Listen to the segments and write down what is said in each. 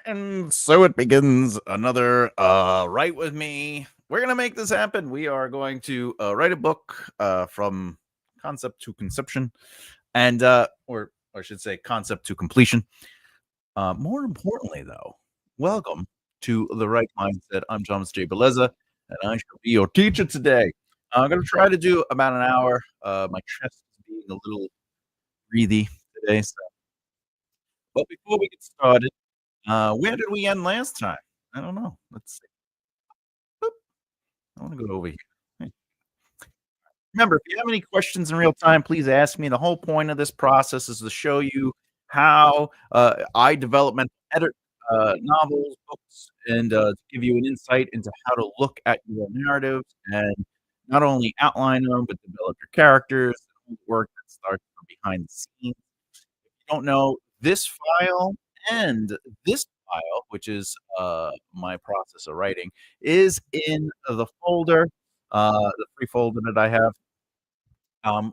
And so it begins another write with me. We're gonna make this happen. We are going to write a book from concept to conception, and or I should say concept to completion. More importantly, though, welcome to the Right Mindset. I'm Thomas J. Bellezza, and I shall be your teacher today. I'm gonna try to do about an hour. My chest is being a little breathy today, but before we get started, where did we end last time? I don't know. Let's see. Boop. I wanna go over here. Hey, remember, if you have any questions in real time, please ask me. The whole point of this process is to show you how, I develop mental edit novels, books, and, to give you an insight into how to look at your narratives and not only outline them, but develop your characters, and work that starts from behind the scenes. Don't know, this file and this file, which is, my process of writing, is in the folder, the free folder that I have.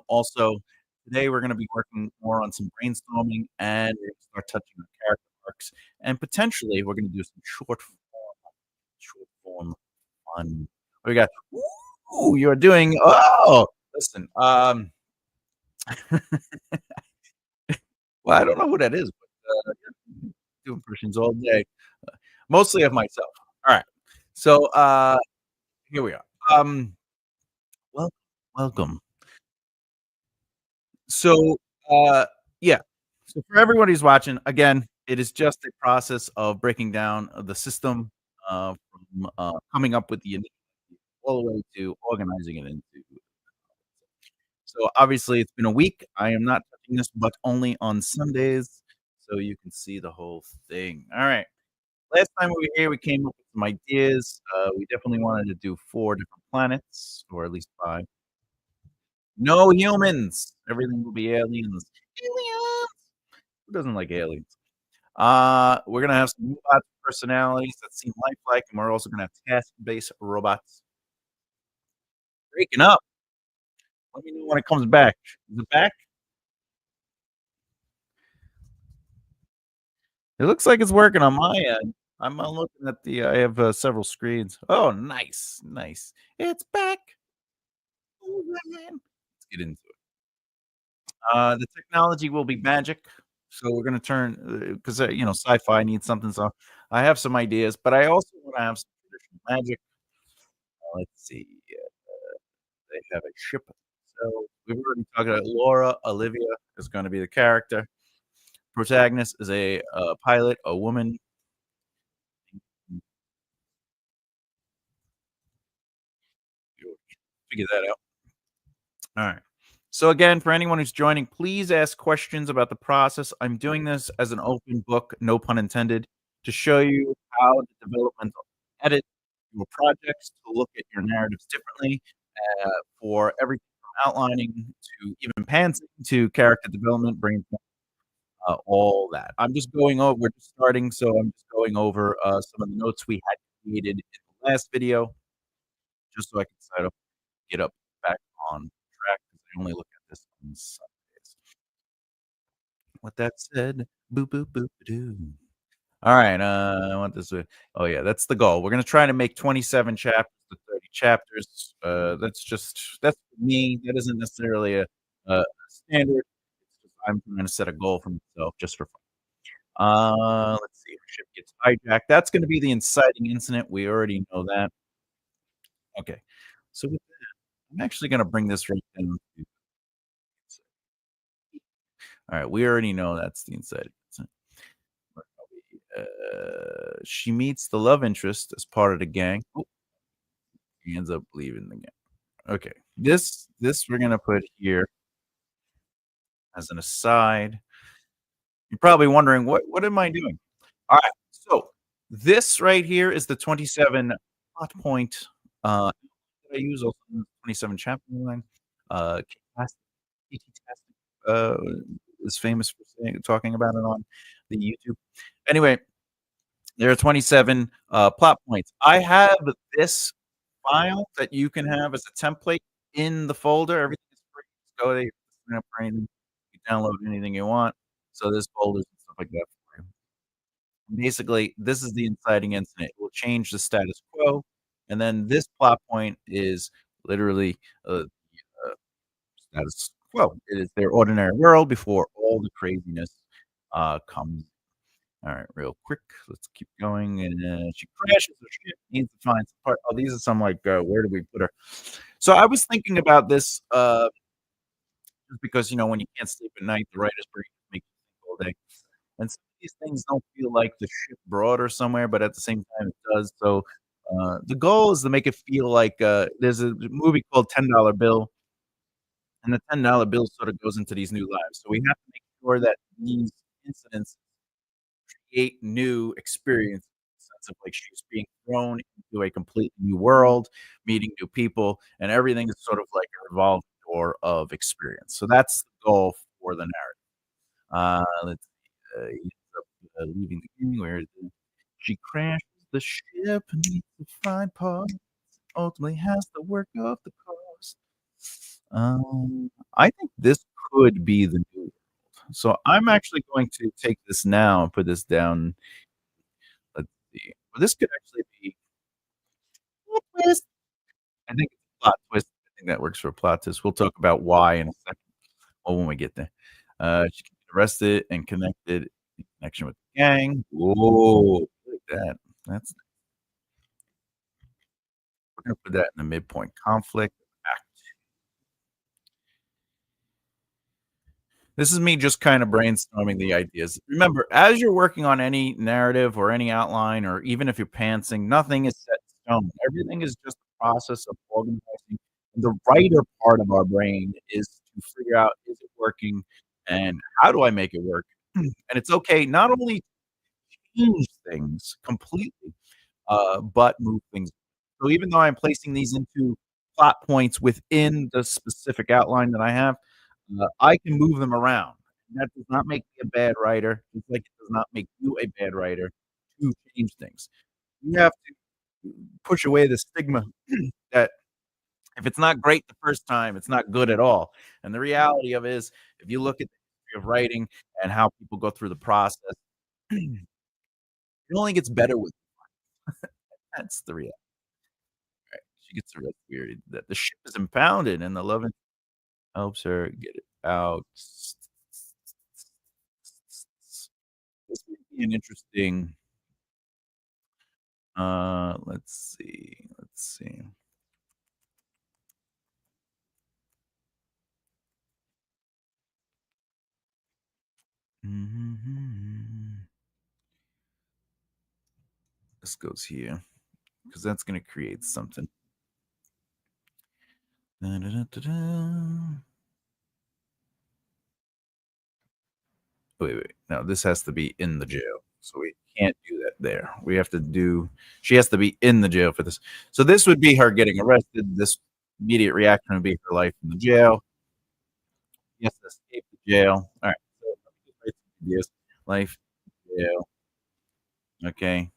Also, today we're gonna be working more on some brainstorming, and we're gonna start touching on character arcs, and potentially, we're gonna do some short form fun. We got ooh, you're doing listen, well, I don't know who that is, but, yeah, do impressions all day. Mostly of myself. Alright. So, here we are. Wel welcome. So, uh, yeah. So for everyone who's watching, again, it is just a process of breaking down the system, from, coming up with the initiative all the way to organizing it into so obviously, it's been a week. I am not touching this, but only on Sundays, so you can see the whole thing. Alright. Last time we were here, we came up with some ideas. We definitely wanted to do 4 different planets, or at least 5. No humans. Everything will be aliens. Aliens! Who doesn't like aliens? We're gonna have some robots with personalities that seem lifelike, and we're also gonna have task-based robots. Breaking up. Let me know when it comes back. Is it back? It looks like it's working on my end. I'm looking at the I have, several screens. Oh, nice, nice. It's back. Alright. Let's get into it. The technology will be magic, so we're gonna turn because sci-fi needs something, so I have some ideas, but I also wanna have some traditional magic. Let's see, they have a ship. So, we've already talked about Laura, Olivia is gonna be the character. Protagonist is a, pilot, a woman. You'll figure that out. Alright. So again, for anyone who's joining, please ask questions about the process. I'm doing this as an open book, no pun intended, to show you how to developmental edit your projects, to look at your narratives differently, for everything from outlining to even pantsing to character development, all that. I'm just going over we're just starting, so I'm just going over, some of the notes we had created in the last video, just so I can get up back on track, 'cause I only look at this on Sundays. With that said, boop, boop, boop, doo. Alright, I want this oh, yeah, that's the goal. We're gonna try to make 27 chapters to 30 chapters. That's for me. That isn't necessarily a standard. It's just I'm trying to set a goal for myself just for fun. Let's see, if ship gets hijacked. That's gonna be the inciting incident. We already know that. Okay. So with that, I'm actually gonna bring this right down to alright, we already know that's the inciting incident. Where are we? She meets the love interest as part of the gang. Oh, he ends up leaving the gang. Okay. This we're gonna put here as an aside. You're probably wondering, "What am I doing?" Alright, so this right here is the 27 plot point, that I use, also known as 27 chapter line. K-Tastic, KT-Tastic, is famous for saying talking about it on the YouTube. Anyway, there are 27, plot points. I have this file that you can have as a template in the folder. Everything is free. Just go there, you sign up for anything, you download anything you want. So there's folders and stuff like that for you. basically, this is the inciting incident. It will change the status quo, and then this plot point is literally, uh, status quo. It is their ordinary world before all the craziness, comes. Alright, real quick, let's keep going, and, she crashes her ship, needs to find some part oh, these are some, like, where do we put her? So, I was thinking about this, just because, when you can't sleep at night, the writer's brain makes you think all day. And some of these things don't feel like the ship brought her somewhere, but at the same time it does. So, the goal is to make it feel like, there's a movie called $10 Bill, and the $10 bill sort of goes into these new lives. So we have to make sure that these incidents create new experience in the sense of, like, she's being thrown into a completely new world, meeting new people, and everything is sort of like a revolving door of experience. So that's the goal for the narrative. Let's see, he ends up, leaving the game where she crashes the ship and needs to find parts, ultimately has to work off the cost. I think this could be the new world. So I'm actually going to take this now and put this down. Let's see. Well, this could actually be plot twist. I think it's a plot twist. I think that works for a plot twist. We'll talk about why in a second or when we get there. She gets arrested and connected in connection with the gang. Whoa, like that. That's we're gonna put that in the midpoint. Conflict. This is me just kind of brainstorming the ideas. Remember, as you're working on any narrative or any outline, or even if you're pantsing, nothing is set in stone. Everything is just a process of organizing. The writer part of our brain is to figure out, is it working and how do I make it work? And it's okay not only change things completely, but move things. So even though I'm placing these into plot points within the specific outline that I have, I can move them around. And that does not make me a bad writer, just like it does not make you a bad writer to change things. You have to push away the stigma that if it's not great the first time, it's not good at all. And the reality of it is, if you look at the history of writing and how people go through the process, it only gets better with that's the reality. Right. She gets arrested weird that the ship is impounded and the love and helps her get it out. This would be an interesting, let's see. Mhm. This goes here because that's gonna create something. Da-da-da-da-da. Wait. No, this has to be in the jail. So we can't do that there. We have to do she has to be in the jail for this. So this would be her getting arrested. This immediate reaction would be her life in the jail. He has to escape the jail. Alright, so let me just write some ideas. Life in jail, okay,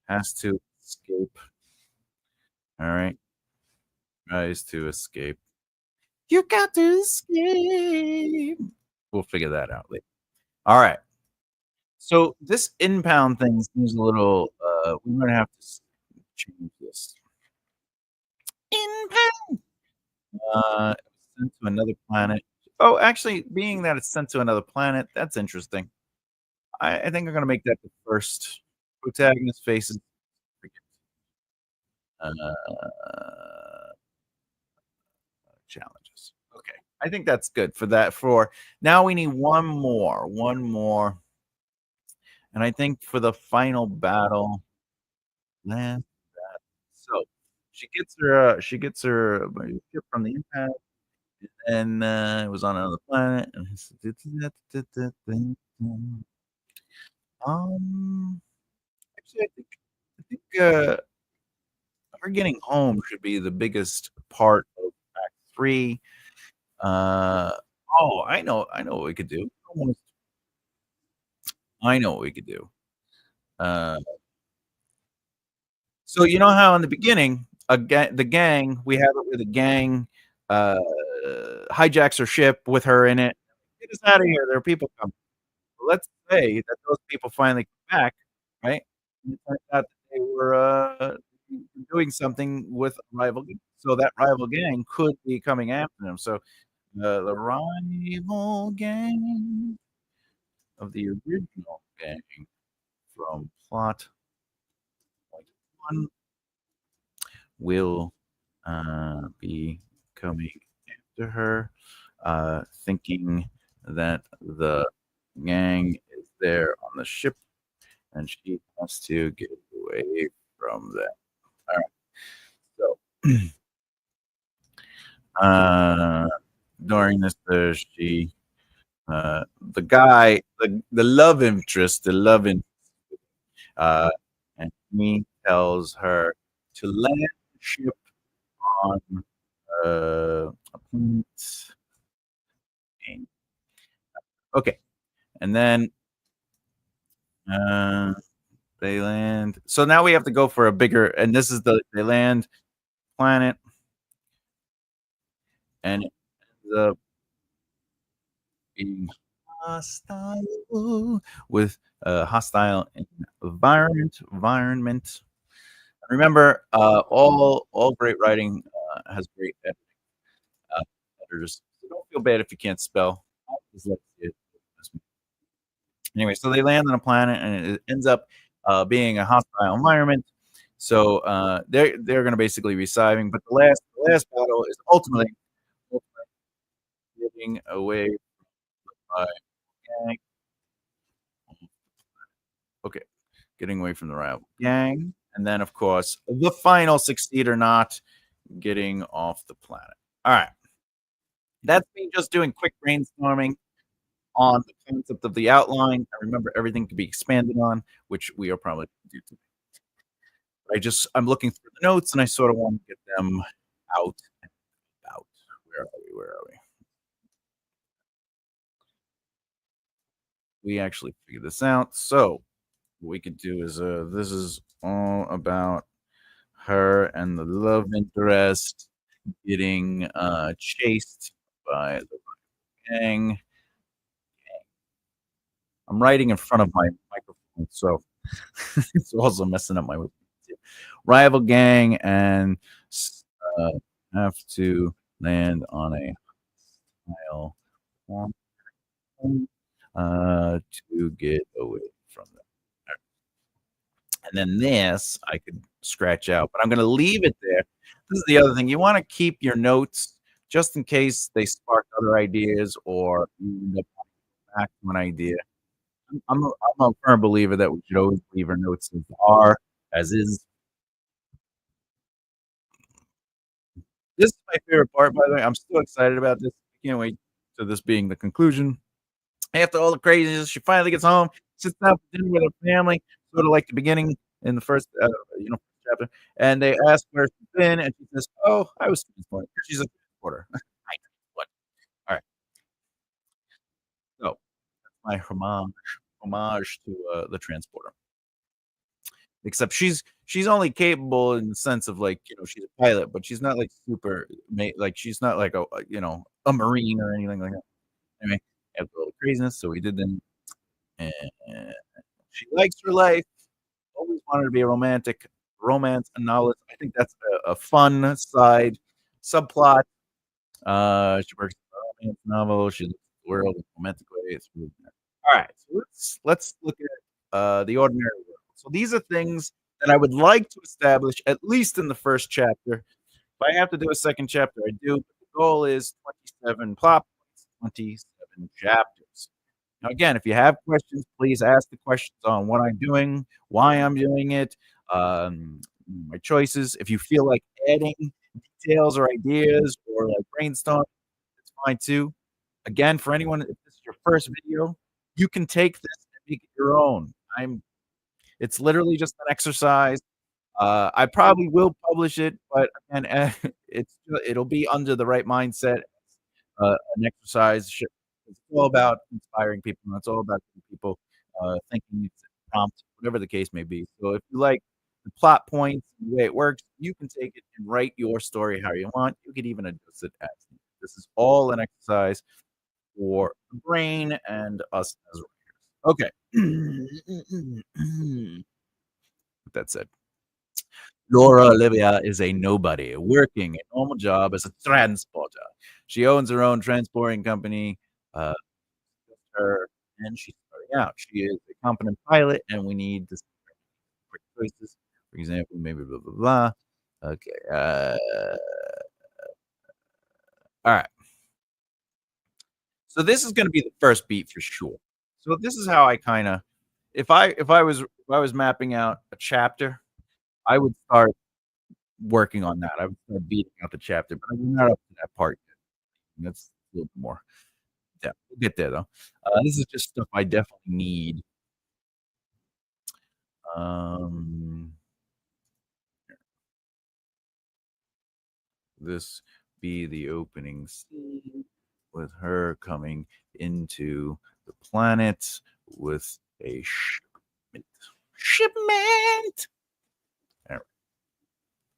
has to escape. Alright, tries to escape. You got to escape. We'll figure that out later. Alright. So this impound thing seems a little, we're gonna have to change this. Impound. It was sent to another planet. Oh, actually, being that it's sent to another planet, that's interesting. I think I'm gonna make that the first protagonist faces challenges. Okay, I think that's good for that. For now, we need one more, and I think for the final battle, last so she gets her ship from the impact, and it was on another planet. And um, actually, I think her getting home should be the biggest part of Act 3. Uh, oh, I know what we could do. I know what we could do. Uh, so you know how in the beginning, the gang, we have it where the gang, hijacks her ship with her in it. "Get us out of here, there are people coming." let's say that those people finally come back, right? And it turns out that they were, doing something with a rival gang, so that rival gang could be coming after them, so the rival gang of the original gang from plot point 1 will, be coming after her, thinking that the gang is there on the ship, and she has to get away from them. Alright, so, uh, during this, she the guy, the love interest, uh, and he tells her to land the ship on, a planet. Okay, and then, uh, they land. So now we have to go for a bigger, and this is they land planet, and it ends up being hostile with a hostile environment. Remember, all great writing, has great editors, so don't feel bad if you can't spell. Just let it anyway, so they land on a planet, and it ends up, being a hostile environment. So, they're gonna basically be surviving, but the last battle is ultimately getting away by gang. Okay, getting away from the rival gang, and then, of course, the final succeed or not, getting off the planet. Alright, that's me just doing quick brainstorming on the concept of the outline. I remember everything could be expanded on, which we are probably gonna do today. I'm looking through the notes, and I sorta wanna get them out and about. Where are we? Where are we? We actually figured this out. So what we could do is, this is all about her and the love interest getting, chased by the gang. I'm writing in front of my microphone, so it's also messing up my rival gang and uh, have to land on a hostile one, to get away from them. And then this I could scratch out, but I'm gonna leave it there. This is the other thing, you wanna keep your notes just in case they spark other ideas or you end up back to an idea. I'm a firm believer that we should always leave our notes as are, as is. This is my favorite part, by the way. I'm so excited about this. I can't wait to this being the conclusion. After all the craziness, she finally gets home, sits down for dinner with her family, sort of like the beginning in the first, chapter, and they ask where she's been, and she says, "Oh, I was transporting," 'cause she's a transporter. I what? Alright, so my homage to, the transporter. Except she's only capable in the sense of, like, she's a pilot, but she's not, like, super like, she's not like a marine or anything like that. Anyway, after all the craziness, so we did then, and she likes her life, always wanted to be a romance and novelist. I think that's a fun side subplot. She works on a romance novel, she looks at the world in a romantic way, it's really nice. Alright, so let's look at, the ordinary world. So these are things that I would like to establish at least in the first chapter. If I have to do a second chapter, I do, but the goal is 27 plot points, 27 chapters. Now, again, if you have questions, please ask the questions on what I'm doing, why I'm doing it, my choices. If you feel like adding details or ideas or like brainstorm, it's fine too. Again, for anyone, if this is your first video, you can take this and make it your own. It's literally just an exercise. I probably will publish it, but again, it'll be under the right mindset, an exercise. It's all about inspiring people, and it's all about getting people, thinking, it's a prompt, whatever the case may be. So if you like the plot points, the way it works, you can take it and write your story how you want. You could even adjust it as needed. This is all an exercise for the brain and us as writers. Okay. With that said, Laura Olivia is a nobody working a normal job as a transporter. She owns her own transporting company, uh, her and she's starting out. She is a competent pilot, and we need to quick choices. For example, maybe blah, blah, blah. Okay, alright. So this is gonna be the first beat for sure. So this is how I kinda if I was mapping out a chapter, I would start working on that. I would start beating out the chapter, but I'm not up to that part yet. That's a little bit more. Yeah, we'll get there though. This is just stuff I definitely need. Um, this be the opening scene with her coming into the planet with a shipment. Shipment! Alright.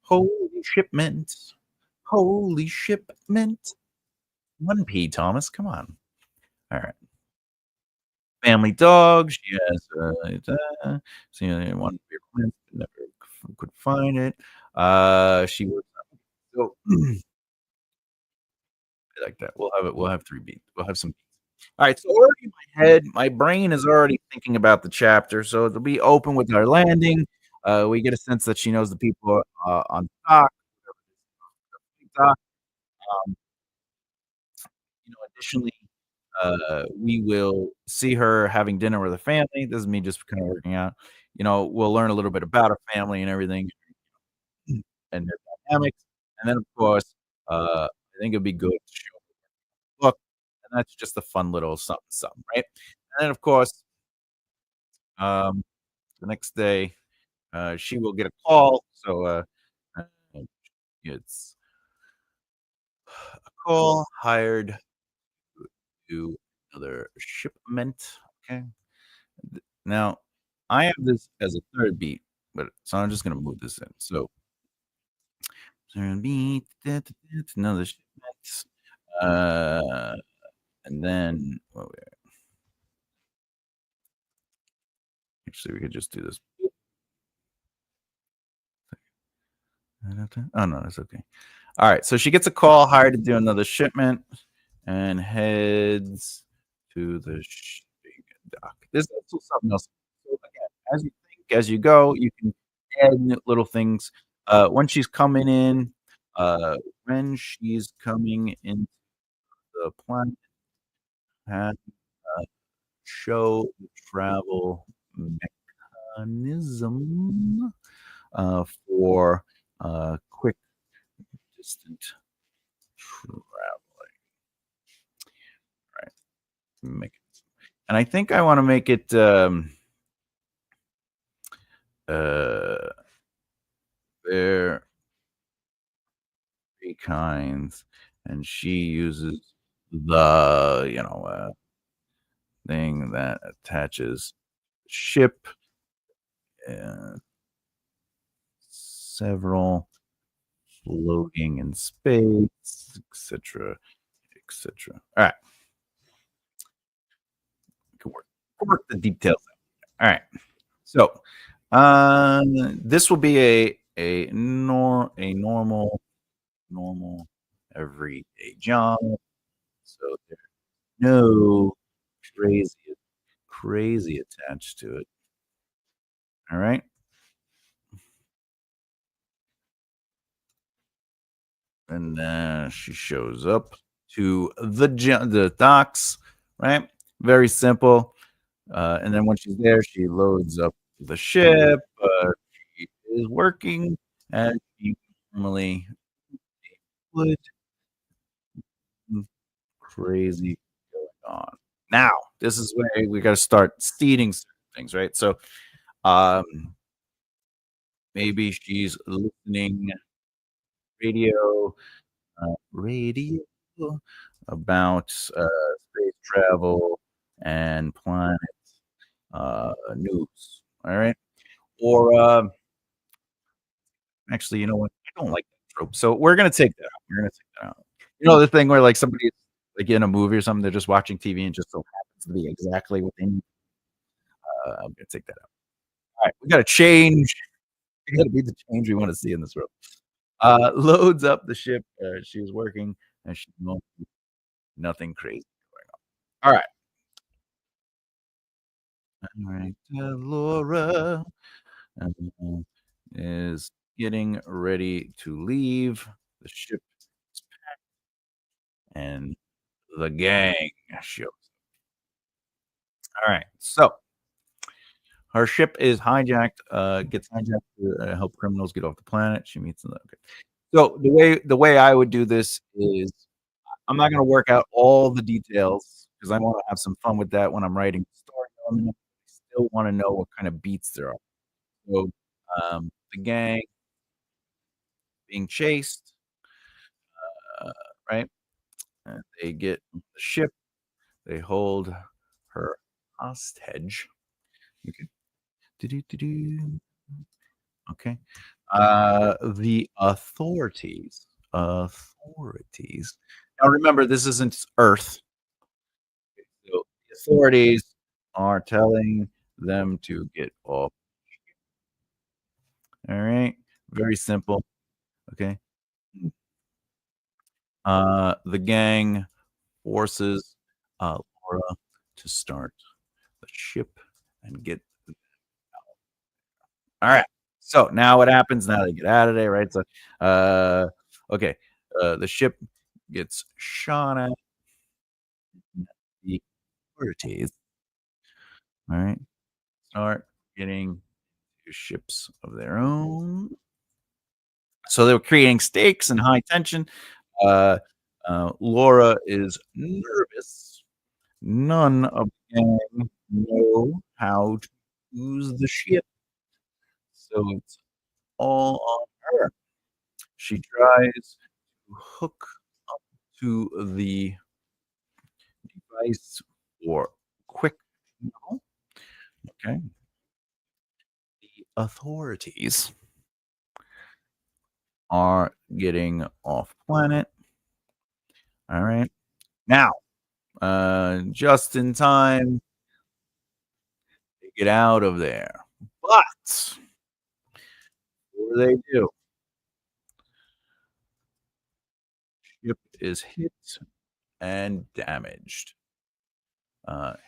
Holy shipment. Holy shipment. 1P, Thomas, come on. Alright. Family dog, she has, seen it in one of your plants, but never could find it. She works so I like that. We'll have 3 beats. We'll have some beats. Alright, so already in my head, my brain is already thinking about the chapter, so it'll be open with our landing. We get a sense that she knows the people, on dock, dock. Um, additionally, we will see her having dinner with her family. This is me just kinda working out. We'll learn a little bit about her family and everything and their dynamics, and then, of course, I think it'd be good to show the book, and that's just a fun little something, something, right? And then, of course, um, the next day, she will get a call, so, uh, it's a call hired to another shipment, okay? Now, I have this as a 3rd beat, but so I'm just gonna move this in. So, 3rd beat, another shipment, uh, and then actually, we could just do this. Oh, no, that's okay. Alright, so she gets a call, hired to do another shipment, and heads to the shipping dock. There's also something else. So, again, as you think, as you go, you can add little things. When she's coming in, uh, when she's coming into the planet, have, show the travel mechanism, for, quick distant travel, right? Make and I think I wanna make it, uh, there three kinds, and she uses the, thing that attaches ship, and several floating in space, etc., etc. Alright, can work the details out. Alright. So, this will be a normal everyday job. So there's no crazy crazy attached to it. All right. And she shows up to the docks, right? Very simple. And then when she's there, she loads up the ship. She is working as she normally would. Crazy going on. Now, this is where we gotta start seeding certain things, right? So, um, maybe she's listening radio, radio about, space travel and planet, news, alright? Or, actually, you know what? I don't like that trope, so we're gonna take that out, we're gonna take that out. The thing where, like, somebody's, like, in a movie or something, they're just watching TV and just so happens to be exactly what they need. I'm gonna take that out. Alright, we gotta change. We gotta be the change we wanna see in this world. Loads up the ship, she was working, and she no nothing crazy going on. Alright, Laura, uh, is getting ready to leave the ship, and the gang shows. Alright, so her ship is hijacked, gets hijacked to, help criminals get off the planet. She meets them. Okay. So the way I would do this is I'm not gonna work out all the details because I wanna have some fun with that when I'm writing the story element. I still wanna know what kind of beats there are. So, the gang being chased, uh, right? And they get on the ship, they hold her hostage. Okay. Do-do-do-do. Okay. The authorities. Now remember, this isn't Earth. So the authorities are telling them to get off. All right. Very simple. Okay. The gang forces Laura to start the ship and get. All right. So now what happens? Now they get out of there, right? So, okay. The ship gets shot at. The authorities, all right, start getting ships of their own. So they were creating stakes and high tension. Uh, Laura is nervous. None of the gang know how to use the ship, so it's all on her. She tries to hook up to the device for quick signal. Okay. The authorities are getting off planet. All right. Now, just in time to get out of there. But what do? Ship is hit and damaged.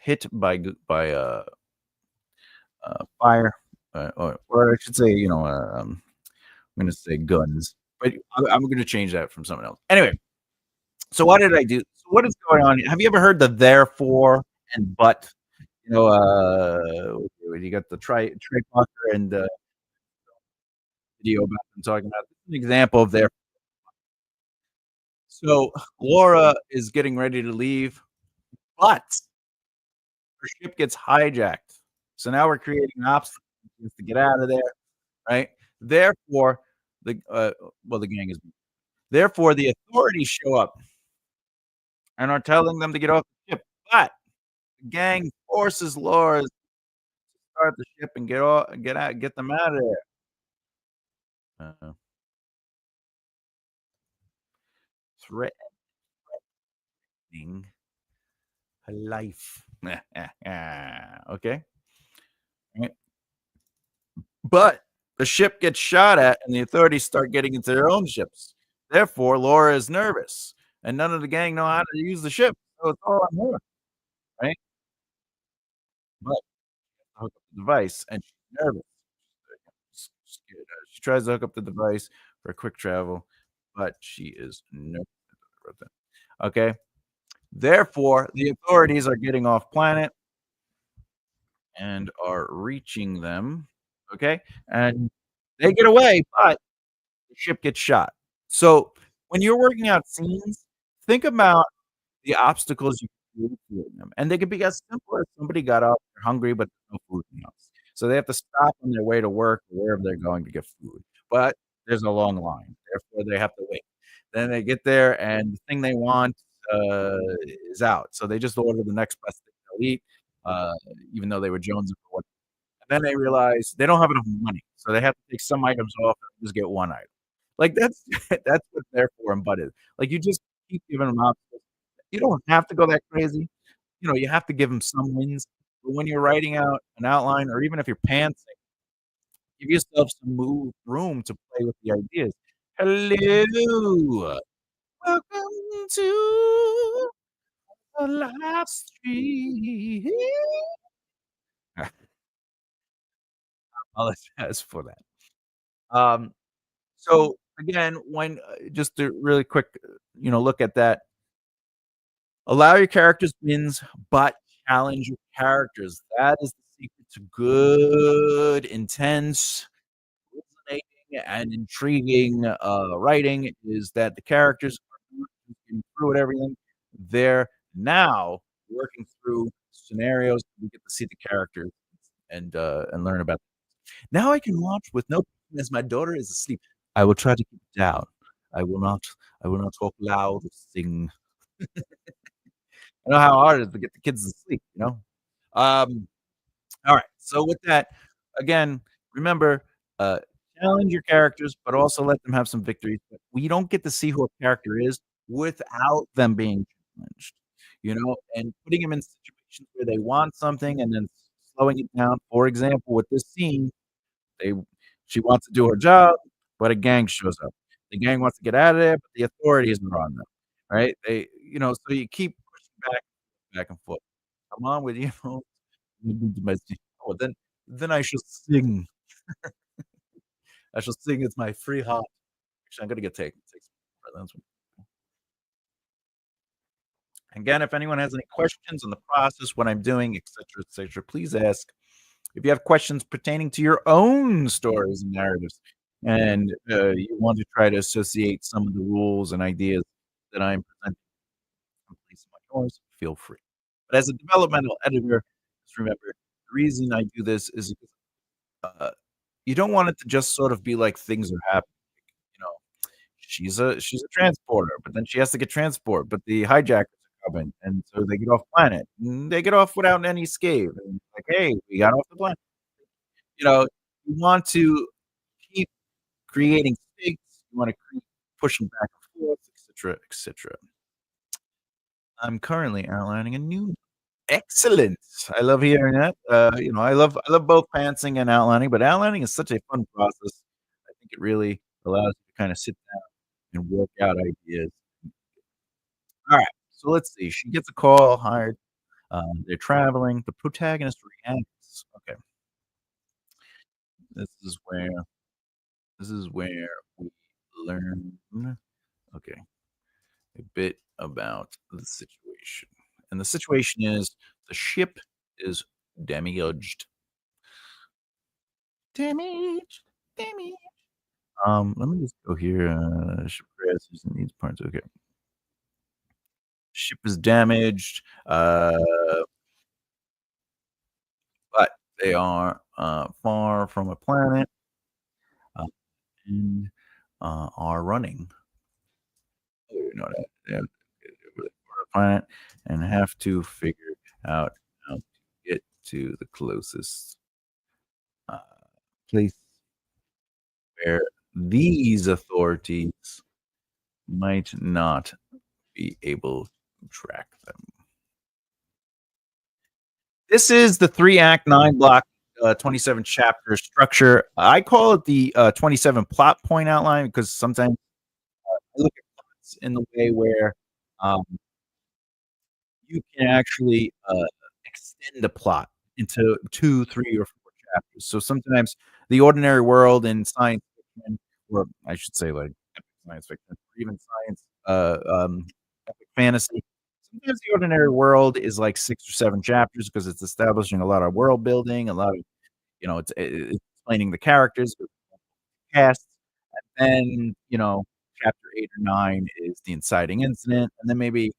Hit by fire, or I should say, I'm gonna say guns, but I'm gonna change that from something else. Anyway, so what did I do? So what is going on? Have you ever heard the therefore and but? You got the Trey Parker and video about them talking about this is an example of their. So Laura is getting ready to leave, but her ship gets hijacked. So now we're creating an obstacle to get out of there, right? Therefore, the gang is. Therefore, the authorities show up and are telling them to get off the ship, but the gang forces Laura to start the ship and get them out of there. Uh, threatening her life. Okay, right? But the ship gets shot at, and the authorities start getting into their own ships. Therefore, Laura is nervous, and none of the gang know how to use the ship, so it's all on her, right? But hook up the device, and she's nervous. Scared. She tries to hook up the device for quick travel, but she is nervous. Okay. Therefore, the authorities are getting off planet and are reaching them. Okay. And they get away, but the ship gets shot. So when you're working out scenes, think about the obstacles you create for them, and they could be as simple as somebody got up, they're hungry, but there's no food in the house. So they have to stop on their way to work or wherever they're going to get food, but there's a long line, therefore they have to wait. Then they get there and the thing they want, uh, is out, so they just order the next best thing they'll eat, uh, even though they were jonesing for what, and then they realize they don't have enough money, so they have to take some items off and just get one item. Like, that's that's what therefore and but is. Like, you just keep giving them options. You don't have to go that crazy. You know, you have to give them some wins, But when you're writing out an outline or even if you're pantsing, give yourself some room to play with the ideas. Hello, welcome to the live stream. I apologize for that. So again, when just to really quick, look at that. Allow your characters wins, but challenge your characters. That is the secret to good, intense, fascinating, and intriguing writing is that the characters are not just getting through at everything. They're now working through scenarios. We get to see the characters and learn about. Now I can watch with no problem as my daughter is asleep. I will try to keep it down. I will not. I will not talk loud or sing. I know how hard it is to get the kids to sleep. Um, all right. So with that, again, remember, uh, challenge your characters, but also let them have some victories. But we don't get to see who a character is without them being challenged, and putting them in situations where they want something and then slowing it down. For example, with this scene, they she wants to do her job, but a gang shows up. The gang wants to get out of there, but the authorities are on them, right? So you keep pushing back and forth. Come on with oh, then I shall sing. I shall sing. It's my free heart. Actually, I'm gonna get take some for this one. Again, if anyone has any questions on the process, what I'm doing, et cetera, please ask. If you have questions pertaining to your own stories and narratives, and you want to try to associate some of the rules and ideas that I'm presenting in place of yours, feel free. But as a developmental editor, just remember the reason I do this is uh, you don't want it to just sort of be like things are happening. You know, she's a transporter, but then she has to get transport, but the hijackers are coming, and so they get off planet. And they get off without any scathe. And like, hey, we got off the planet. You want to keep creating stakes. You want to keep pushing back and forth, etc., etc. I'm currently outlining a new. Excellent. I love hearing that. I love both pantsing and outlining, but outlining is such a fun process. I think it really allows you to kind of sit down and work out ideas. All right. So let's see. She gets a call, hired. They're traveling. The protagonist reacts. Okay. This is where this is where we learn. Okay. A bit about the situation. And the situation is the ship is damaged. Damaged. Damaged. Let me just go here. Ship crashes and needs parts. Okay. Ship is damaged. But they are far from a planet uh, and are running. You know that. Yeah, for a planet and have to figure out how to get to the closest uh, place where these authorities might not be able to track them. This is the 3 act, 9 block, 27 chapter structure. I call it the 27 plot point outline because sometimes I look at plots in the way where um, you can actually extend a plot into 2, 3, or 4 chapters. So sometimes the ordinary world in science fiction, or I should say like epic science fiction, or even science epic fantasy. Sometimes the ordinary world is like 6 or 7 chapters because it's establishing a lot of world building, a lot of it's explaining the characters, the cast, and then chapter 8 or 9 is the inciting incident, and then maybe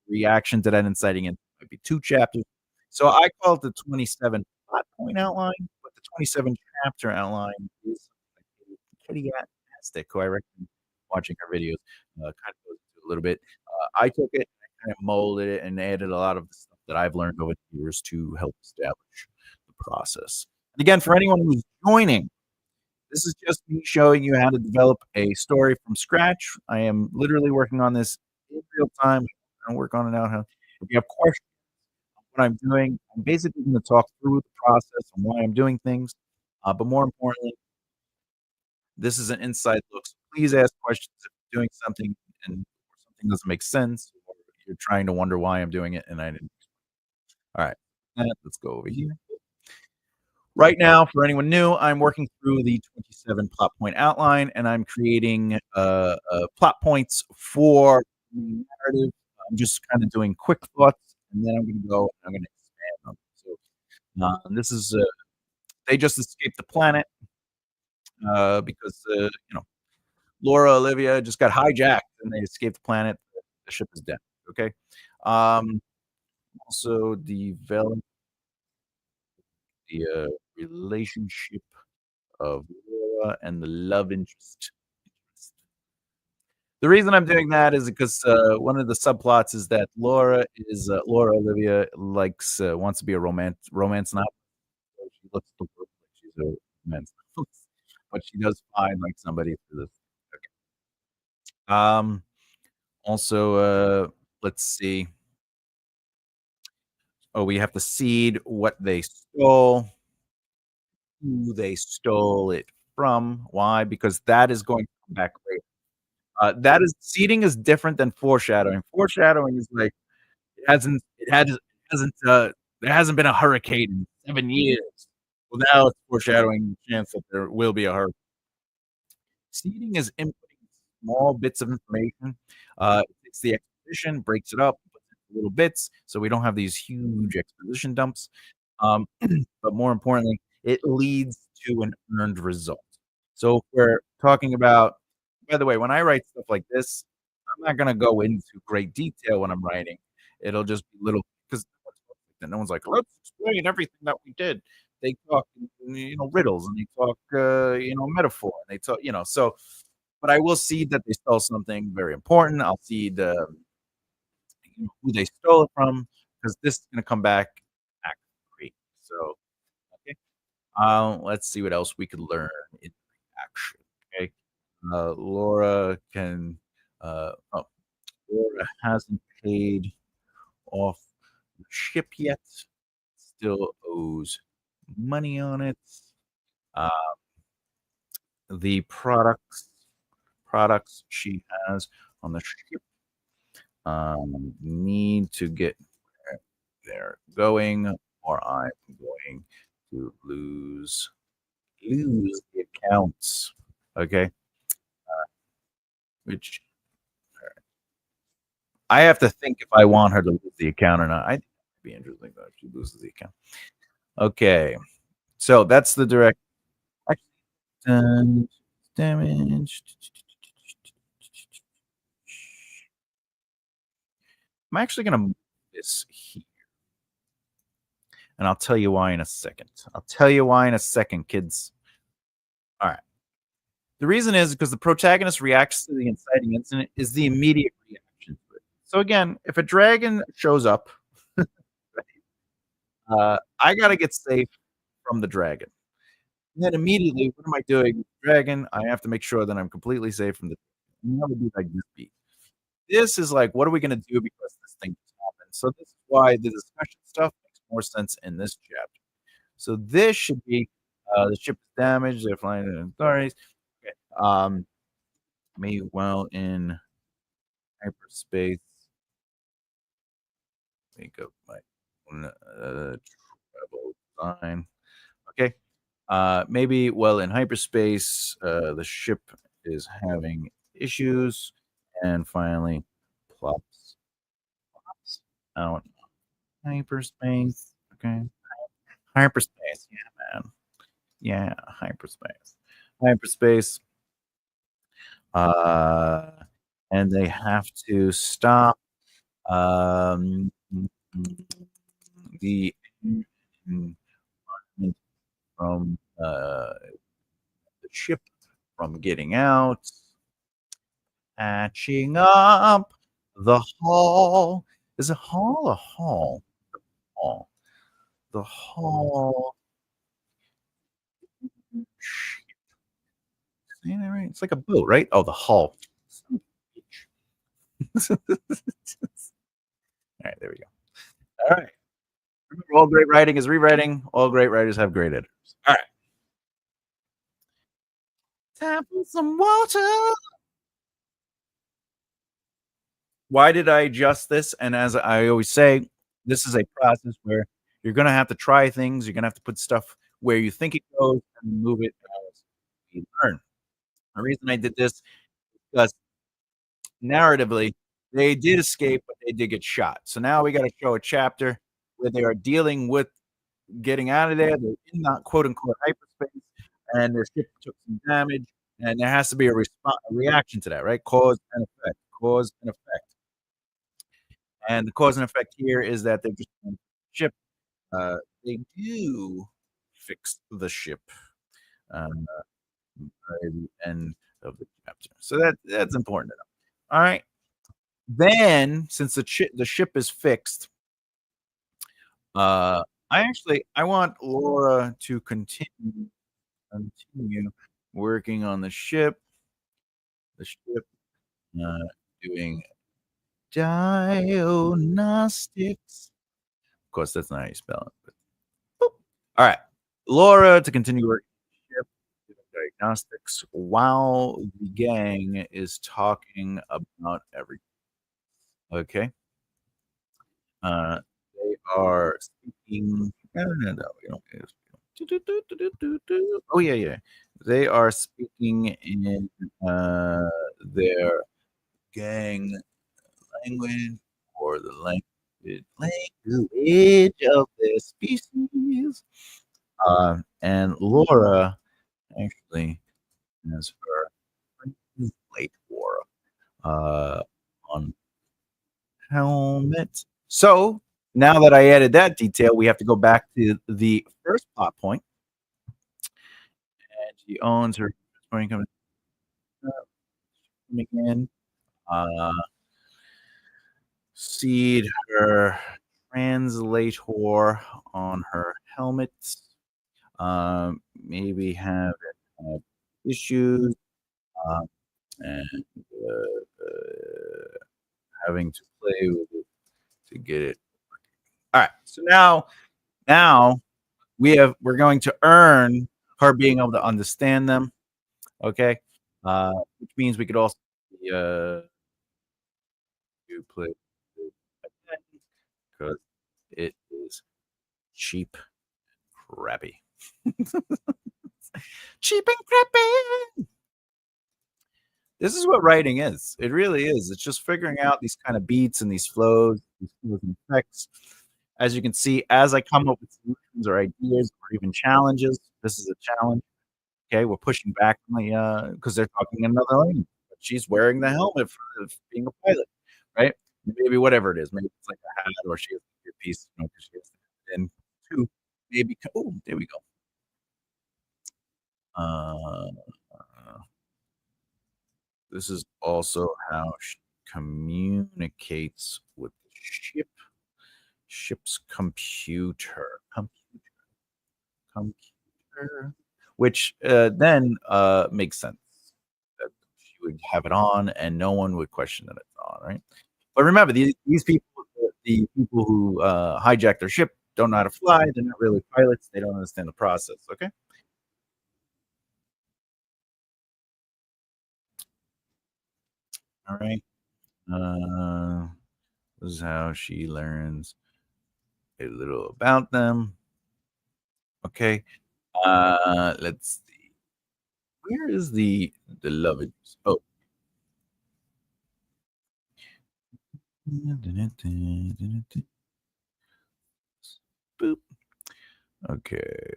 reaction to that inciting incident might be 2 chapters. So I call it the 27 plot point outline, but the 27 chapter outline is Kitty Attastic, who I recommend watching her videos. Kind of goes into a little bit. I took it, kind of molded it, and added a lot of the stuff that I've learned over the years to help establish the process. And again, for anyone who's joining, this is just me showing you how to develop a story from scratch. I am literally working on this in real time. I work on it out. If you have questions, what I'm doing. I'm basically gonna talk through the process and why I'm doing things, but more importantly, this is an inside look, so please ask questions if you're doing something and or something doesn't make sense, or you're trying to wonder why I'm doing it and I didn't. Alright, let's go over here. Right now, for anyone new, I'm working through the 27 plot point outline, and I'm creating, plot points for the narrative. I'm just kinda doing quick thoughts, and then I'm gonna go and I'm gonna expand on them. So, this is, they just escaped the planet, because, Laura Olivia just got hijacked, and they escaped the planet. The ship is dead, okay? Um, also develop the, relationship of Laura and the love interest. The reason I'm doing that is because, one of the subplots is that Laura Olivia likes, wants to be a romance novel. So she looks to work like she's a romance novelist, but she does find, like, somebody for this. Okay. Also, let's see. Oh, we have to seed what they stole, who they stole it from. Why? Because that is going to come back later. That is seeding is different than foreshadowing. Foreshadowing is like it hasn't, there hasn't been a hurricane in 7 years. Well, now it's foreshadowing the chance that there will be a hurricane. Seeding is inputting small bits of information. It takes the exposition, breaks it up, puts it in little bits, so we don't have these huge exposition dumps. Um, but more importantly, it leads to an earned result. So if we're talking about, by the way, when I write stuff like this, I'm not gonna go into great detail when I'm writing. It'll just be little because no one's like, "Let's explain everything that we did." They talk in, riddles, and they talk, metaphor, and they talk, so but I will see that they stole something very important. I'll see who they stole it from, because this is gonna come back act 3. So, okay, let's see what else we could learn in action, okay? Laura can, oh, Laura hasn't paid off the ship yet, still owes money on it. Uh, the products she has on the ship, need to get where they're going, or I'm going to lose the accounts, okay? Which I have to think if I want her to lose the account or not. I think it'd be interesting though if she loses the account. Okay, so that's the direct action damage. I'm actually gonna move this here, and I'll tell you why in a second. I'll tell you why in a second, kids. All right. The reason is because the protagonist reacts to the inciting incident is the immediate reaction to it. So again, if a dragon shows up, I gotta get safe from the dragon. And then immediately, what am I doing? Dragon, I have to make sure that I'm completely safe from the and that would be like this beat. This is like, what are we gonna do because this thing just happened? So this is why the discussion stuff makes more sense in this chapter. So this should be, the ship is damaged, they're flying in authorities. Okay. Me while in hyperspace, make up my own, travel design. Okay. Maybe while in hyperspace, the ship is having issues and finally plops out hyperspace. Okay. Hyperspace. Yeah, man. Yeah, hyperspace. Hyperspace. Uh, and they have to stop, um, the environment from, the ship from getting out, patching up the hull. Is it hall or hall? Hall. The hull. Saying that right? It's like a boat, right? Oh, the hull. All right, there we go. All right. All great writing is rewriting. All great writers have great editors. All right. Time for some water. Why did I adjust this? And as I always say, this is a process where you're gonna have to try things. You're gonna have to put stuff where you think it goes and move it as you learn. The reason I did this because narratively, they did escape, but they did get shot. So now we gotta show a chapter where they are dealing with getting out of there. They're in that quote unquote hyperspace, and their ship took some damage, and there has to be a a reaction to that, right? Cause and effect. Cause and effect. And the cause and effect here is that they're just on the ship. They do fix the ship by the end of the chapter. So that's important to know. All right. Then, since the ship is fixed, I want Laura to continue working on the ship, uh, doing diagnostics. Of course, that's not how you spell it. But, all right, Laura to continue working on the ship, doing diagnostics while the gang is talking about everything. Okay. Uh, they are speaking. No, no, no, we don't. Oh yeah, yeah. They are speaking in their gang language or the language of their species. And Laura actually has her translator on helmet. So now that I added that detail, we have to go back to the first plot point. And she owns her morning coming in. Uh, seed her translator on her helmet. Maybe have issues uh, and having to play with it to get it. All right. So now we're going to earn her being able to understand them. Okay. Which means we could also do play because it is cheap, crappy, cheap and crappy. This is what writing is. It really is. It's just figuring out these kind of beats and these flows and effects. As you can see, as I come up with solutions or ideas or even challenges, this is a challenge. Okay, we're pushing back on the because they're talking another language. But she's wearing the helmet for being a pilot, right? Maybe whatever it is. Maybe it's like a hat, or she has a piece, you know, 'cause she has and two, maybe. Oh, there we go. Uh, this is also how she communicates with the ship's computer, which then makes sense that she would have it on and no one would question that it's on, right? But remember, these people, the people who hijack their ship, don't know how to fly. They're not really pilots. They don't understand the process. Okay. All right. Uh, this is how she learns a little about them. Okay. Let's see. Where is the love interest? Oh. Boop. Okay.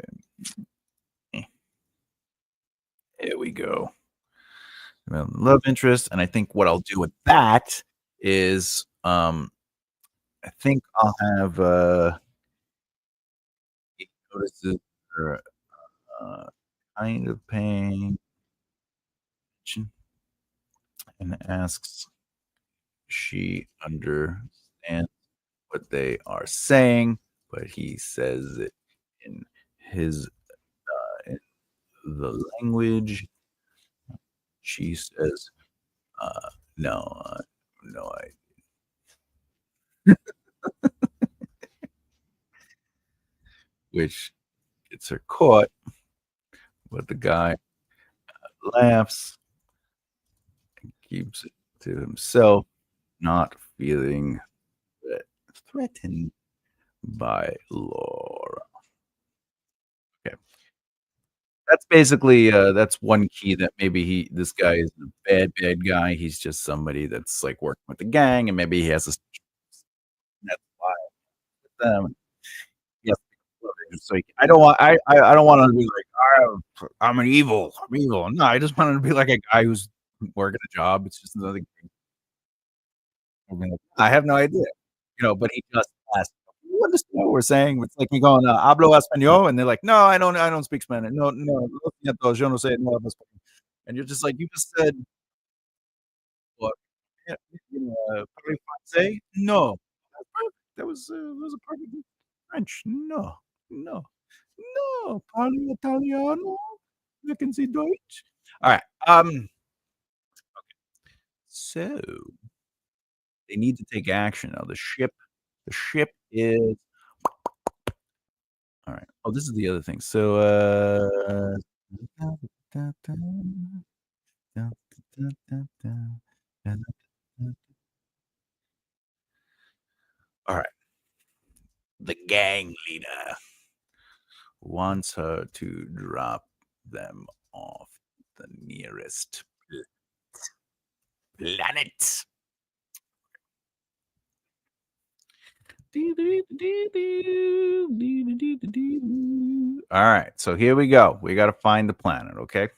There we go. Love interest, and I think what I'll do with that is, I think I'll have he notices her uh, kind of paying attention and asks, she understands what they are saying, but he says it in his in the language. She says, "No, no, I." which gets her caught, but the guy laughs, keeps it to himself, not feeling threat threatened by Laura. Okay. That's basically, that's one key that maybe this guy isn't a bad guy, he's just somebody that's, like, working with the gang, and maybe he has a that's why with them. Yes, so I don't want I don't want him to be like, I'm evil." No, I just want him to be like a guy who's working a job, it's just another I have no idea, but he just asked, "You understand what we're saying?" It's like me going, "Hablo español?" And they're like, "No, I don't speak Spanish. No, no, lo siento, yo no sé, no hablo español." And you're just like, "You just said what? Yeah, parlez français? No." That's perfect. That was a perfect French. No, no, no. Parli Italiano? Sprechen Sie Deutsch? Alright, so they need to take action now. The ship is alright. Oh, this is the other thing. So, alright. The gang leader wants her to drop them off the nearest planet. Alright, so here we go. We gotta find the planet, okay?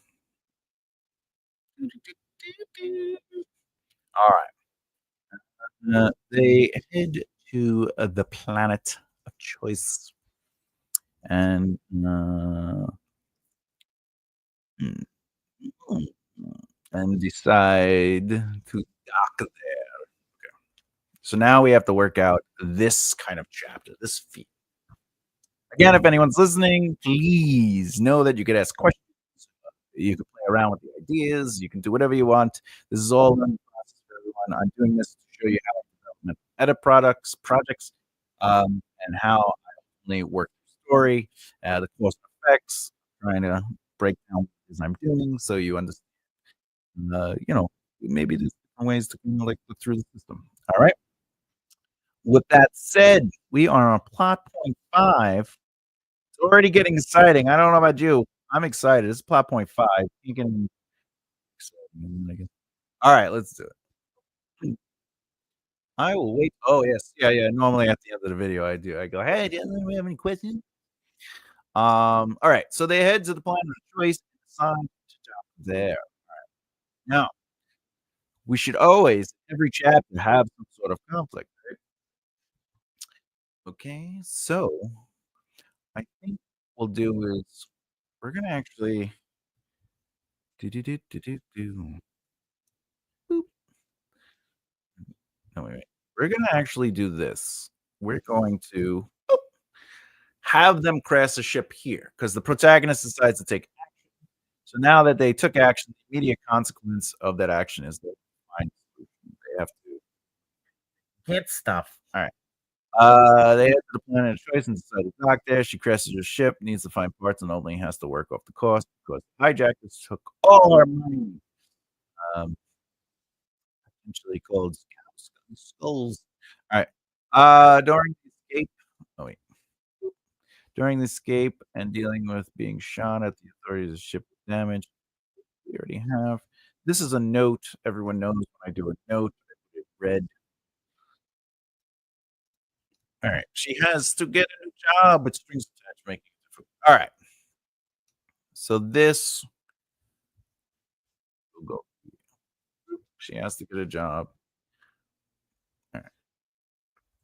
Alright. They head to, the planet of choice and, mm, mm, and decide to dock there. So now we have to work out this kind of chapter, this feat. Again, if anyone's listening, please know that you could ask questions. You can play around with the ideas. You can do whatever you want. This is all learning process for everyone. I'm doing this to show you how to develop edit projects, and how I only work the story, the cause and effects, trying to break down what it is I'm doing so you understand, maybe there's different ways to kinda, like, look through the system. Alright? With that said, we are on plot point 5. It's already getting exciting. I don't know about you. I'm excited. It's plot point 5. You can Alright, let's do it. I will wait oh, yes. Yeah, yeah. Normally at the end of the video, I go, "Hey, does anyone have any questions?" Alright, so they head to the planet of choice and decide to dock there. Now, we should always, every chapter, have some sort of conflict, right? Okay, so I think what we'll do is we're gonna actually do do do do do do. Boop. No, wait. We're gonna actually do this. We're going to have them crash the ship here because the protagonist decides to take action. So now that they took action, the immediate consequence of that action is they find a solution. They have to get stuff. All right. They head to the planet of choice and decide to dock there. She crashes her ship, needs to find parts, and only has to work off the cost because the hijackers took all our money. Um, Eventually called skulls. All right. During the escape. Oh wait. During the escape and dealing with being shot at the authorities, the ship was damaged. We already have. This is a note. Everyone knows when I do a note, I put it red. All right. She has to get a new job with strings attached, making it difficult. All right. So this will go. She has to get a job. All right.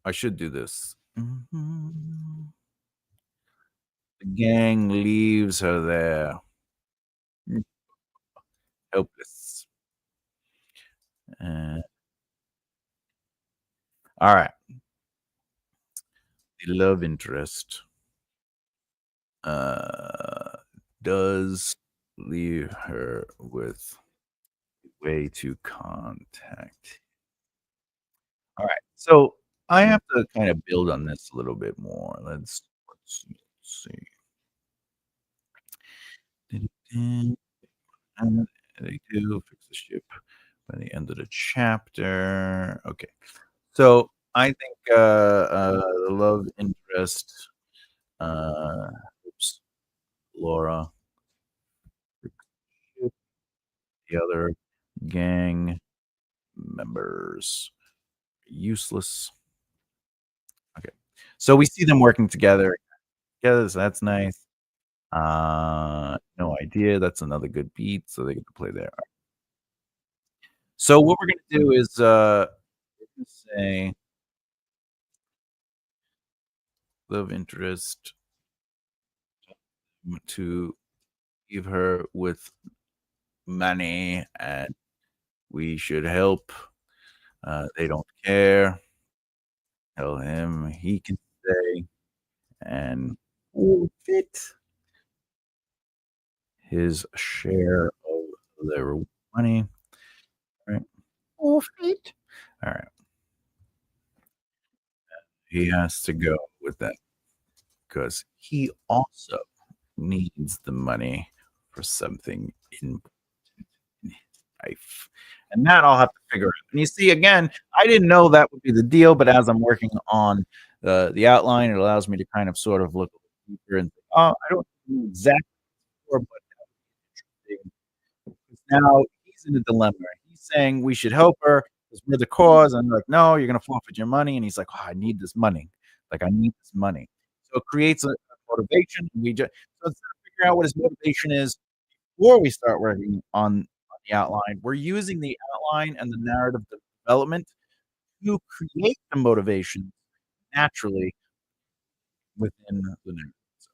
I should do this. Mhm. The gang leaves her there, helpless. Uh, all right. The love interest uh, does leave her with a way to contact. All right. So I have to kind of build on this a little bit more. Let's see. see. Dun-dun. And they do fix the ship by the end of the chapter. Okay. So I think the love interest oops, Laura, the other gang members useless. Okay. So we see them working together, so that's nice. No idea. That's another good beat, so they get to play there. So what we're gonna do is we're gonna say love interest to leave her with money and we should help. They don't care. Tell him he can stay and forfeit his share of their money. Right? Forfeit. All right. He has to go with that because he also needs the money for something important in his life. And that I'll have to figure out. And you see, again, I didn't know that would be the deal, but as I'm working on the outline, it allows me to kind of sort of look a little deeper and think, oh, I don't know exactly what, but now he's in a dilemma. He's saying we should help her because we're the cause. And I'm like, no, you're going to forfeit your money. And he's like, oh, I need this money. Like, I need this money. So it creates a motivation. So instead of figuring out what his motivation is before we start working on the outline, we're using the outline and the narrative development to create the motivation naturally within the narrative. So,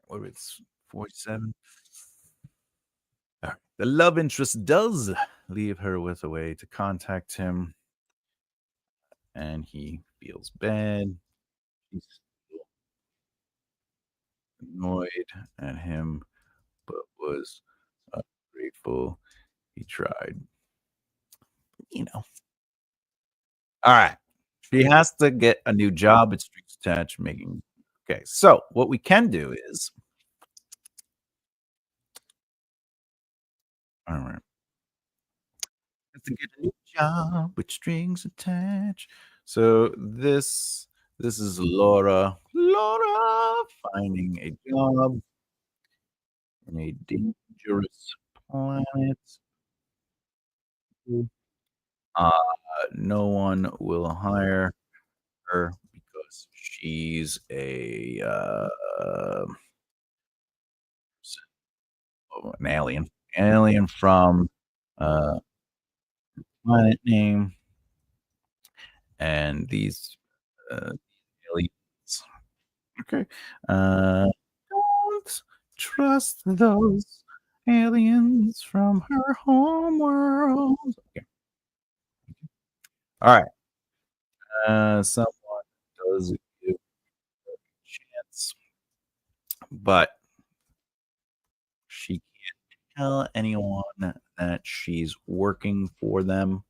what it's 47. Alright. The love interest does leave her with a way to contact him, and he feels bad. He's still annoyed at him, but was grateful he tried. You know. All right. She has to get a new job at Streets Attached making. Okay. So what we can do is, all right, have to get a new job with strings attached. So this is Laura finding a job in a dangerous planet. Uh, no one will hire her because she's a an alien from planet name, and these uh, aliens. Okay, don't trust those aliens from her home world. Okay. All right. Someone does give her a chance, but she can't tell anyone that she's working for them.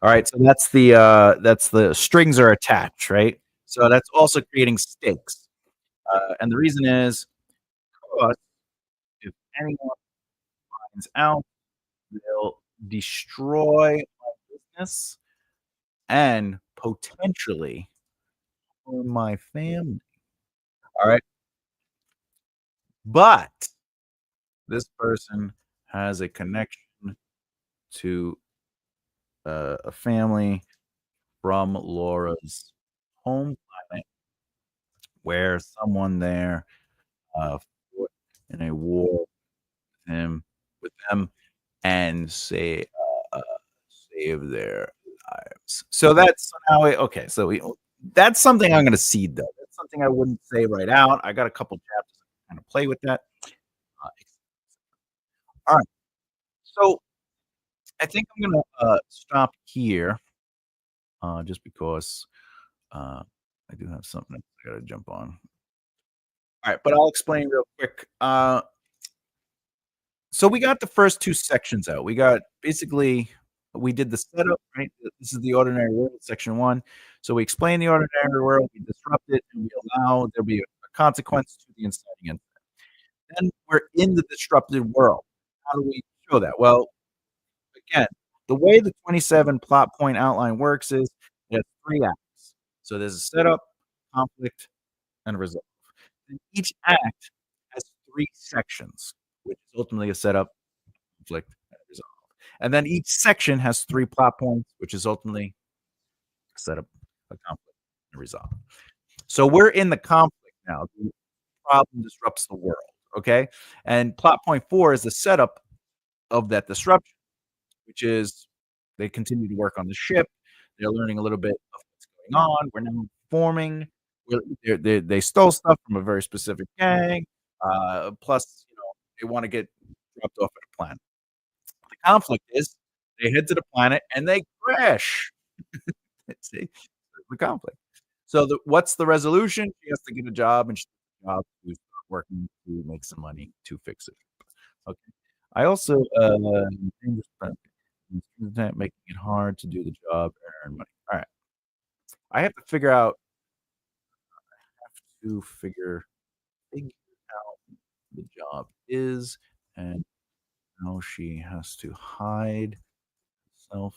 All right, so that's the strings are attached, right? So that's also creating stakes. And the reason is because if anyone finds out, they'll destroy my business and potentially harm my family. All right. But this person has a connection to a family from Laura's home planet where someone there fought in a war with him with them and save their lives. So that's how it okay, so that's something I'm gonna seed, though. That's something I wouldn't say right out. I got a couple chapters to kinda play with that. Uh, alright, so I think I'm gonna, stop here, just because, uh, I do have something I gotta jump on. Alright, but I'll explain real quick. So we got the first 2 sections out. We got basically we did the setup, right? This is the ordinary world, section 1. So we explain the ordinary world, we disrupt it, and we allow there be a consequence to the inciting incident. Then we're in the disrupted world. How do we show that? Well, again, the way the 27 plot point outline works is it has 3 acts. So there's a setup, conflict, and a result. And each act has 3 sections, which is ultimately a setup, conflict, and a resolve. And then each section has 3 plot points, which is ultimately a setup, a conflict, and a resolve. So we're in the conflict now. The problem disrupts the world, okay? And plot point 4 is the setup of that disruption, which is they continue to work on the ship. They're learning a little bit of what's going on. We're now forming. They stole stuff from a very specific gang. Plus, they want to get dropped off at a planet. The conflict is they head to the planet and they crash. See, the conflict. So what's the resolution? She has to get a job, and she has a job to start working to make some money to fix it. Okay. I also making it hard to do the job and earn money. All right. I have to figure out figure out the job is and how she has to hide herself.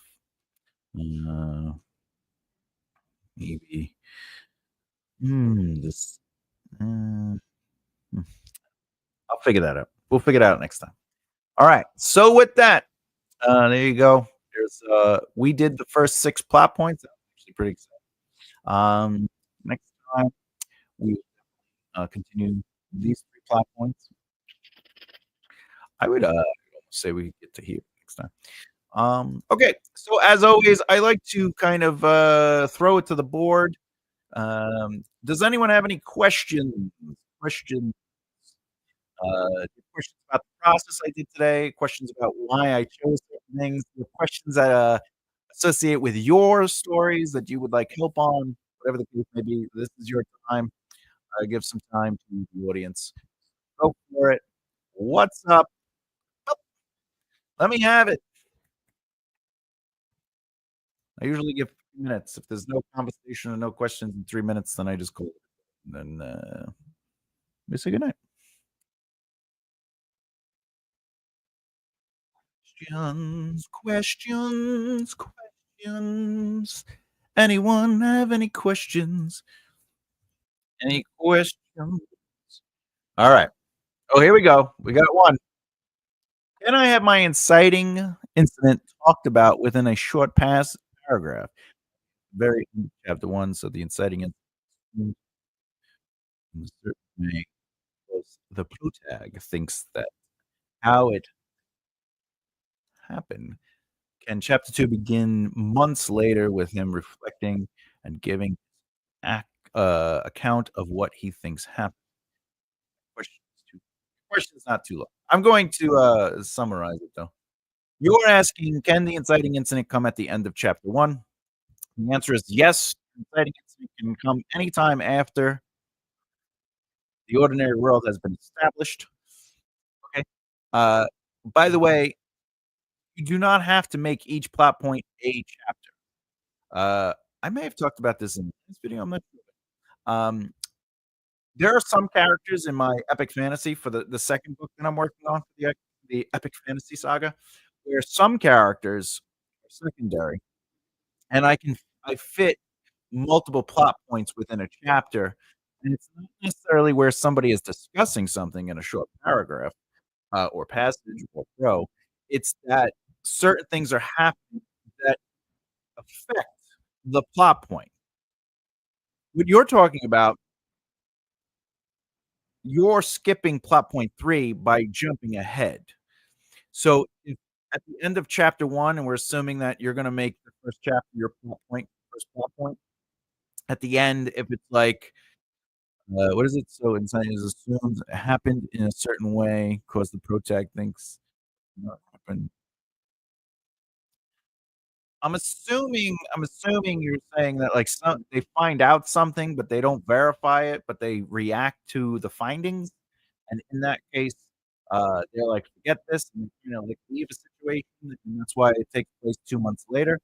Uh, maybe. This. Uh, hmm, I'll figure that out. We'll figure it out next time. All right. So with that, there you go. We did the first 6 plot points. That was actually pretty exciting. Next time we continue these 3 plot points. I would almost say we get to here next time. Okay, so as always, I like to kind of throw it to the board. Does anyone have any questions? Questions about the process I did today, questions about why I chose certain things, questions that associate with your stories that you would like help on, whatever the case may be. This is your time. Give some time to the audience. Go for it. What's up? Oh, let me have it. I usually give 3 minutes. If there's no conversation and no questions in 3 minutes, then I just call it. Then we say goodnight. Questions. Anyone have any questions? Any questions? All right. Oh, here we go. We got one. Can I have my inciting incident talked about within a short paragraph? Very end of chapter 1, so the inciting incident in a certain way, because the protag thinks that how it happened. Can chapter 2 begin months later with him reflecting and giving account of what he thinks happened? Question's too question's not too long. I'm going to, summarize it, though. You're asking, can the inciting incident come at the end of chapter 1? The answer is yes. The inciting incident can come anytime after the ordinary world has been established. Okay? Uh, by the way, you do not have to make each plot point a chapter. I may have talked about this in this video, I'm not sure. There are some characters in my epic fantasy for the second book that I'm working on, the epic fantasy saga, where some characters are secondary, and I fit multiple plot points within a chapter, and it's not necessarily where somebody is discussing something in a short paragraph, or passage or row. It's that certain things are happening that affect the plot point. What you're talking about, you're skipping plot point 3 by jumping ahead. So, if at the end of chapter 1, and we're assuming that you're gonna make the first chapter your plot point, first plot point, at the end, if it's like, what is it? So insane is assumed happened in a certain way, 'cause the protag thinks not happened. I'm assuming you're saying that, like, they find out something, but they don't verify it, but they react to the findings, and in that case They're like, "Forget this," and, like, leave a situation, and that's why it takes place 2 months later.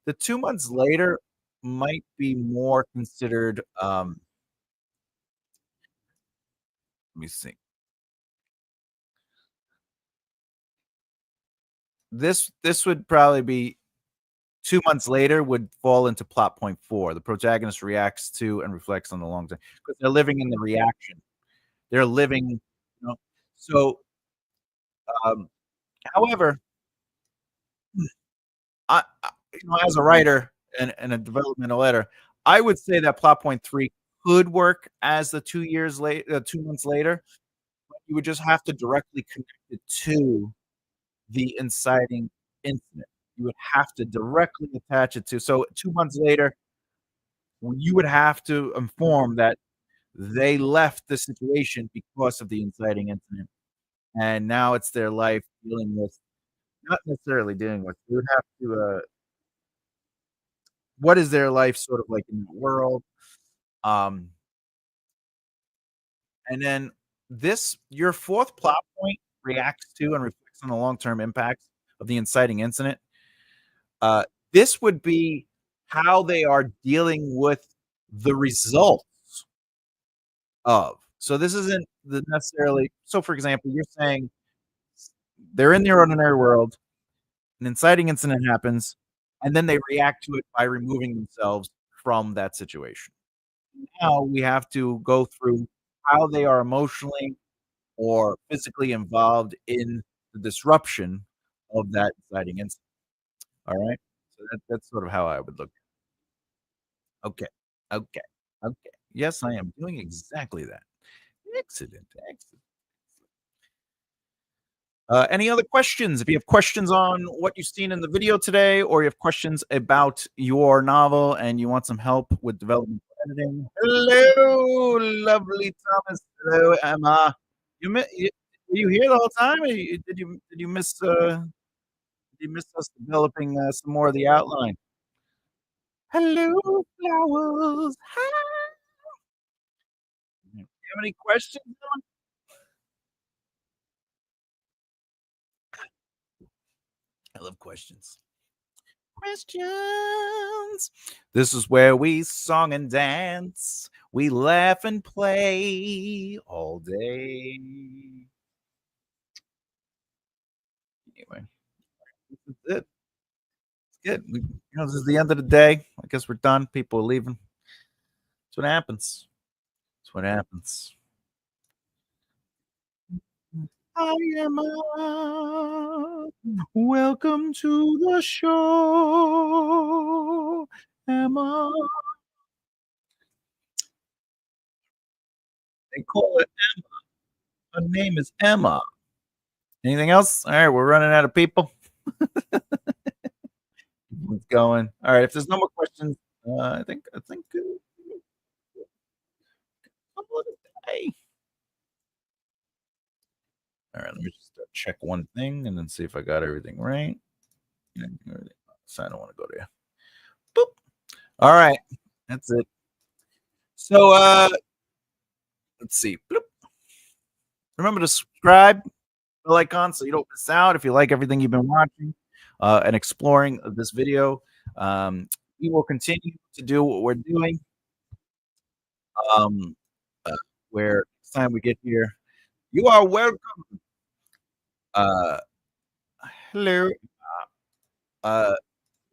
The 2 months later might be more considered, let me see. This would probably be 2 months later would fall into plot point 4. The protagonist reacts to and reflects on the long term because 'cause they're living in the reaction. They're living, so, um, however, as a writer and a developmental editor, I would say that plot point 3 could work as the 2 months later. You would just have to directly connect it to the inciting incident. You would have to directly attach it to, so 2 months later, you would have to inform that they left the situation because of the inciting incident, and now it's their life dealing with, not necessarily dealing with, you would have to, what is their life sort of like in the world? Um, and then your 4th plot point reacts to and reflects on the long-term impacts of the inciting incident. Uh, this would be how they are dealing with the results of. So this isn't the necessarily, so for example, you're saying they're in the ordinary world, an inciting incident happens, and then they react to it by removing themselves from that situation. Now we have to go through how they are emotionally or physically involved in the disruption of that inciting incident. All right? So that's sort of how I would look. Okay. Okay. Okay. Yes, I am doing exactly that. Excellent. Excellent. Any other questions? If you have questions on what you've seen in the video today, or you have questions about your novel and you want some help with development editing, hello, lovely Thomas. Hello, Emma. Were you here the whole time? Or did you miss us developing some more of the outline? Hello, flowers. Hi. Do you have any questions? I love questions. Questions. This is where we song and dance. We laugh and play all day. Anyway, this is it. It's good. This is the end of the day. I guess we're done. People are leaving. That's what happens. That's what happens. Hi, Emma. Welcome to the show, Emma. They call it. Her name is Emma. Anything else? All right, we're running out of people. Let's going. All right, if there's no more questions, I think call it a day. All right, let me just check one thing and then see if I got everything right. So I don't want to go there. Boop. All right, that's it. So let's see. Bloop. Remember to subscribe, bell icon, so you don't miss out. If you like everything you've been watching and exploring this video, we will continue to do what we're doing. Um, uh, where next time we get here, you are welcome. Uh, hello. Uh,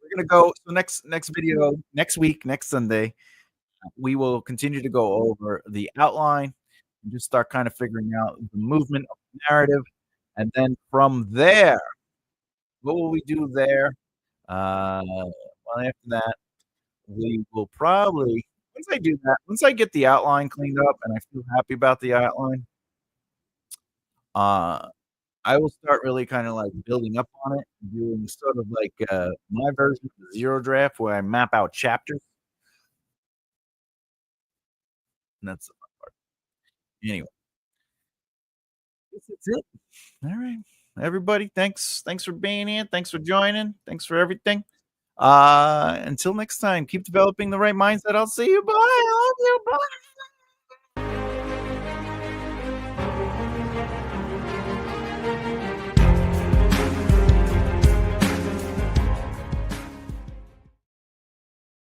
we're gonna go. So next video next week, next Sunday, we will continue to go over the outline and just start kind of figuring out the movement of the narrative, and then from there, what will we do there? Well, after that, we will probably, once I do that, once I get the outline cleaned up and I feel happy about the outline, uh, I will start really kind of like building up on it, doing sort of like my version of the zero draft where I map out chapters, and that's the fun part. Anyway, that's it. All right, everybody, thanks for being here. Thanks for joining. Thanks for everything. Until next time, keep developing the right mindset. I'll see you. Bye. I love you. Bye.